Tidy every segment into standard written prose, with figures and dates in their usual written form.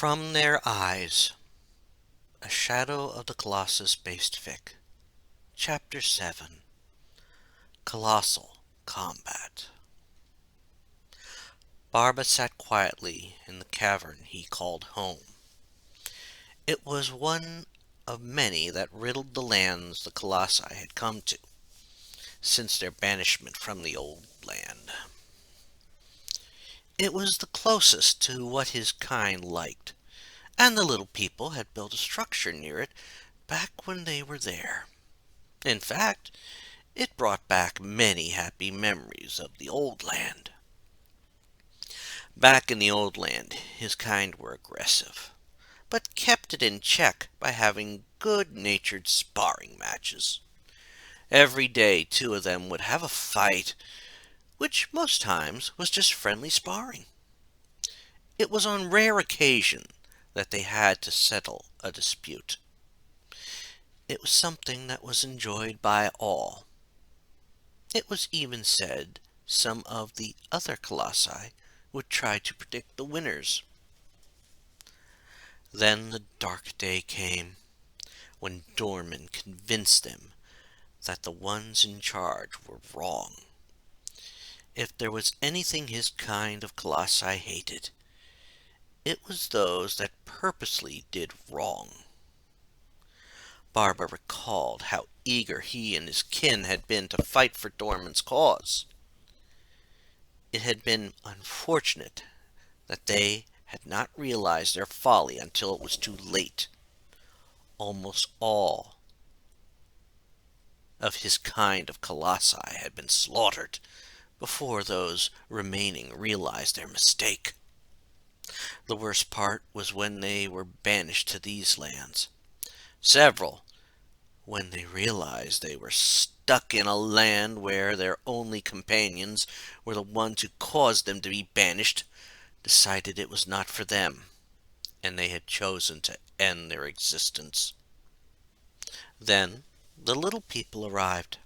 From Their Eyes, a Shadow of the Colossus based fic. Chapter 7, Colossal Combat. Barba sat quietly in the cavern he called home. It was one of many that riddled the lands the Colossi had come to, since their banishment from the old land. It was the closest to what his kind liked, and the little people had built a structure near it back when they were there. In fact, it brought back many happy memories of the old land. Back in the old land, his kind were aggressive, but kept it in check by having good-natured sparring matches. Every day, two of them would have a fight, which most times was just friendly sparring. It was on rare occasion that they had to settle a dispute. It was something that was enjoyed by all. It was even said some of the other colossi would try to predict the winners. Then the dark day came, when Dorman convinced them that the ones in charge were wrong. If there was anything his kind of colossi hated, it was those that purposely did wrong. Barba recalled how eager he and his kin had been to fight for Dorman's cause. It had been unfortunate that they had not realized their folly until it was too late. Almost all of his kind of colossi had been slaughtered before those remaining realized their mistake. The worst part was when they were banished to these lands. Several, when they realized they were stuck in a land where their only companions were the ones who caused them to be banished, decided it was not for them, and they had chosen to end their existence. Then the little people arrived.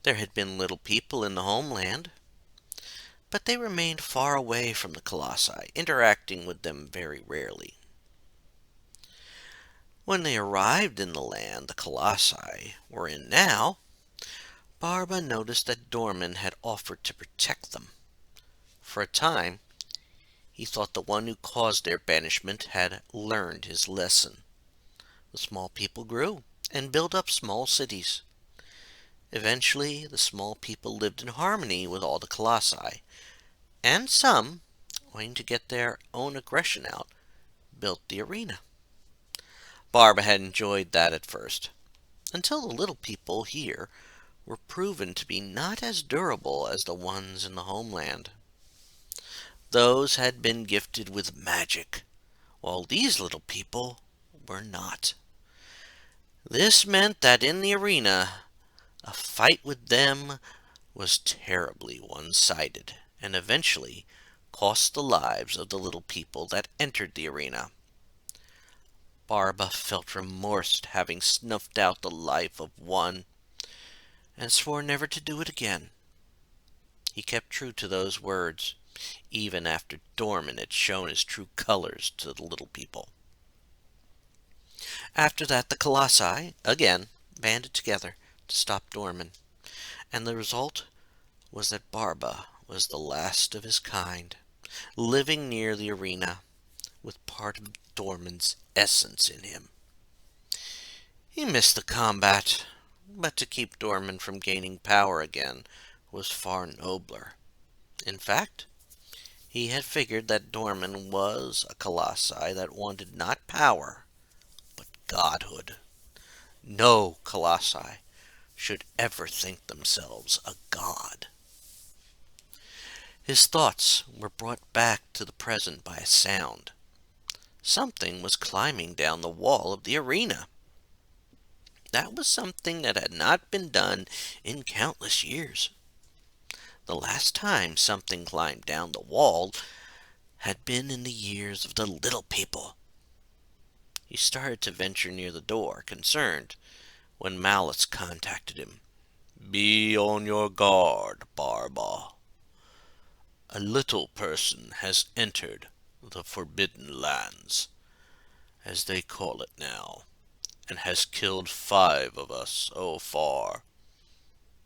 There had been little people in the homeland, but they remained far away from the colossi, interacting with them very rarely. When they arrived in the land the colossi were in now, Barba noticed that Dorman had offered to protect them. For a time, he thought the one who caused their banishment had learned his lesson. The small people grew and built up small cities. Eventually, the small people lived in harmony with all the colossi, and some, wanting to get their own aggression out, built the arena. Barba had enjoyed that at first, until the little people here were proven to be not as durable as the ones in the homeland. Those had been gifted with magic, while these little people were not. This meant that in the arena, a fight with them was terribly one-sided, and eventually cost the lives of the little people that entered the arena. Barba felt remorse at having snuffed out the life of one, and swore never to do it again. He kept true to those words, even after Dorman had shown his true colors to the little people. After that, the colossi, again, banded together to stop Dorman, and the result was that Barba was the last of his kind, living near the arena, with part of Dorman's essence in him. He missed the combat, but to keep Dorman from gaining power again was far nobler. In fact, he had figured that Dorman was a colossi that wanted not power, but godhood. No colossi should ever think themselves a god. His thoughts were brought back to the present by a sound. Something was climbing down the wall of the arena. That was something that had not been done in countless years. The last time something climbed down the wall had been in the years of the little people. He started to venture near the door, concerned, when Malice contacted him. "Be on your guard, Barba. A little person has entered the Forbidden Lands, as they call it now, and has killed 5 of us so far.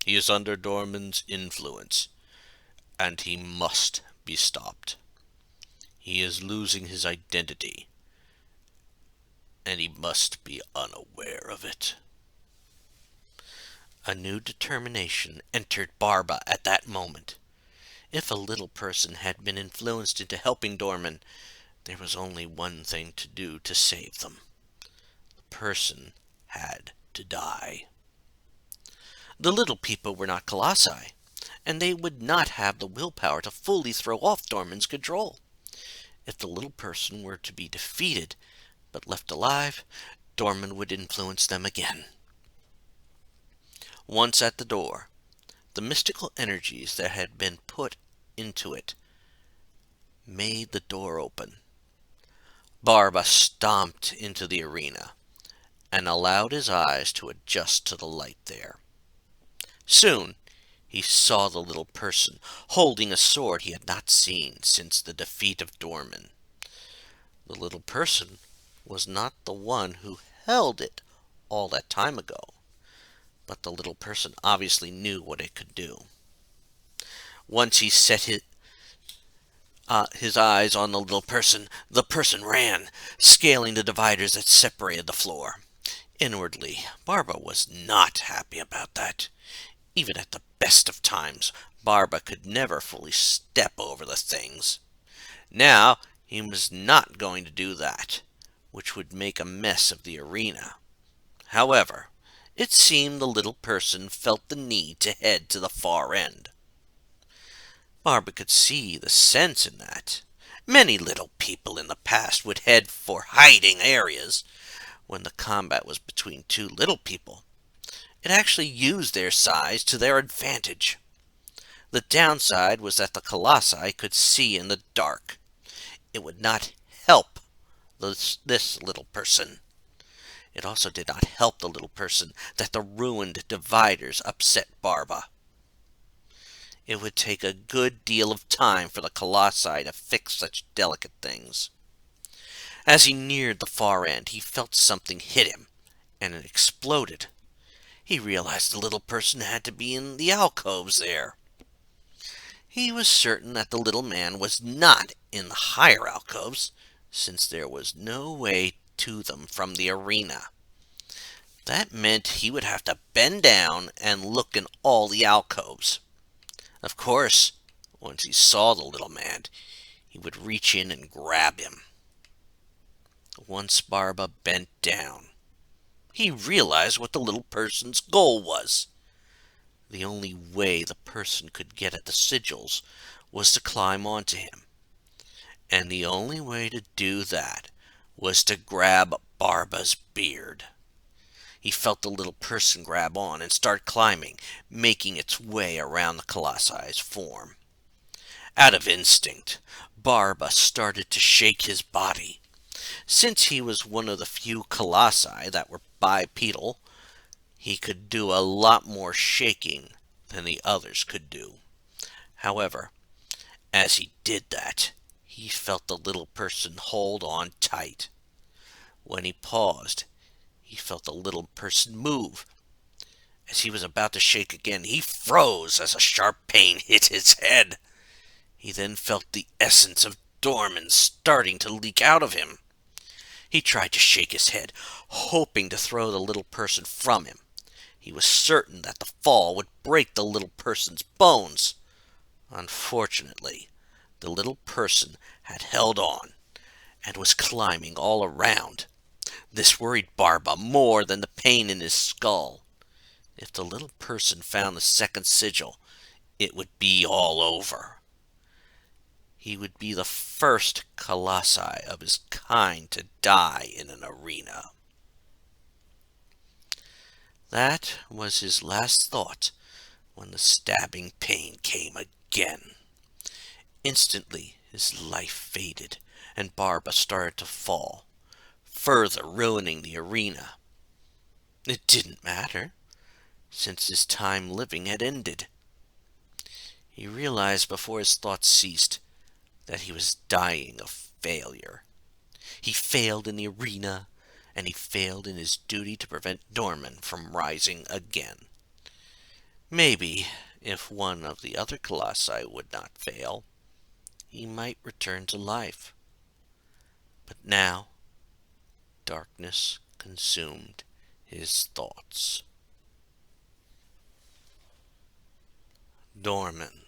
He is under Dorman's influence, and he must be stopped. He is losing his identity, and he must be unaware of it. A new determination entered Barba at that moment. If a little person had been influenced into helping Dorman, there was only one thing to do to save them. The person had to die. The little people were not colossi, and they would not have the willpower to fully throw off Dorman's control. If the little person were to be defeated, but left alive, Dorman would influence them again. Once at the door, the mystical energies that had been put into it made the door open. Barba stomped into the arena and allowed his eyes to adjust to the light there. Soon he saw the little person holding a sword he had not seen since the defeat of Dorman. The little person was not the one who held it all that time ago, but the little person obviously knew what it could do. Once he set his eyes on the person ran, scaling the dividers that separated the floor. Inwardly, Barba was not happy about that. Even at the best of times, Barba could never fully step over the things. Now, he was not going to do that, which would make a mess of the arena. However, it seemed the little person felt the need to head to the far end. Barba could see the sense in that. Many little people in the past would head for hiding areas when the combat was between 2 little people. It actually used their size to their advantage. The downside was that the colossi could see in the dark. It would not help this little person. It also did not help the little person that the ruined dividers upset Barba. It would take a good deal of time for the colossi to fix such delicate things. As he neared the far end, he felt something hit him, and it exploded. He realized the little person had to be in the alcoves there. He was certain that the little man was not in the higher alcoves, since there was no way to them from the arena. That meant he would have to bend down and look in all the alcoves. Of course, once he saw the little man, he would reach in and grab him. Once Barba bent down, he realized what the little person's goal was. The only way the person could get at the sigils was to climb onto him. And the only way to do that was to grab Barba's beard. He felt the little person grab on and start climbing, making its way around the colossi's form. Out of instinct, Barba started to shake his body. Since he was one of the few colossi that were bipedal, he could do a lot more shaking than the others could do. However, as he did that, he felt the little person hold on tight. When he paused, he felt the little person move. As he was about to shake again, he froze as a sharp pain hit his head. He then felt the essence of Dorman starting to leak out of him. He tried to shake his head, hoping to throw the little person from him. He was certain that the fall would break the little person's bones. Unfortunately, the little person had held on and was climbing all around. This worried Barba more than the pain in his skull. If the little person found the second sigil, it would be all over. He would be the first colossi of his kind to die in an arena. That was his last thought when the stabbing pain came again. Instantly his life faded, and Barba started to fall, further ruining the arena. It didn't matter, since his time living had ended. He realized before his thoughts ceased that he was dying of failure. He failed in the arena, and he failed in his duty to prevent Dorman from rising again. Maybe, if one of the other colossi would not fail, he might return to life. But now, darkness consumed his thoughts. Dorman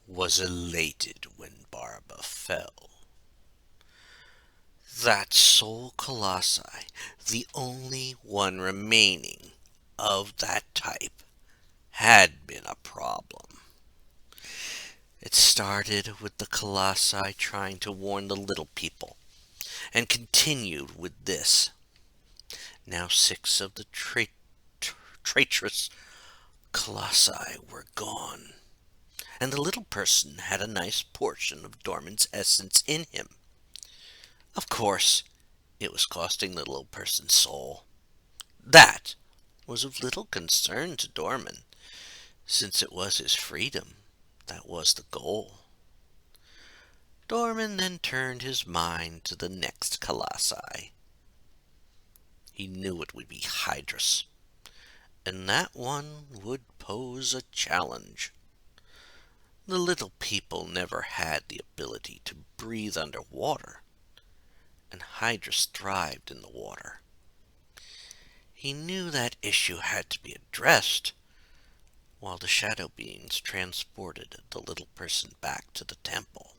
was elated when Barba fell. That sole colossi, the only one remaining of that type, had been a problem. It started with the colossi trying to warn the little people, and continued with this. Now 6 of the traitorous colossi were gone, and the little person had a nice portion of Dorman's essence in him. Of course, it was costing the little person's soul. That was of little concern to Dorman, since it was his freedom that was the goal. Dorman then turned his mind to the next colossi. He knew it would be Hydrus, and that one would pose a challenge. The little people never had the ability to breathe underwater, and Hydrus thrived in the water. He knew that issue had to be addressed, while the shadow beings transported the little person back to the temple.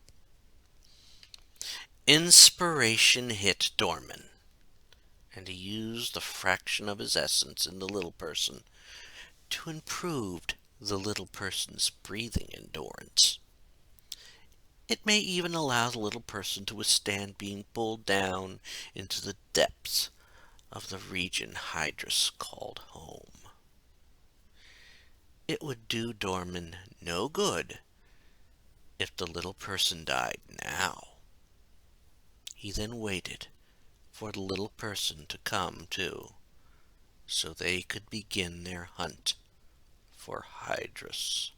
Inspiration hit Dorman, and he used the fraction of his essence in the little person to improve the little person's breathing endurance. It may even allow the little person to withstand being pulled down into the depths of the region Hydrus called home. It would do Dorman no good if the little person died now. He then waited for the little person to come to, so they could begin their hunt for Hydrus.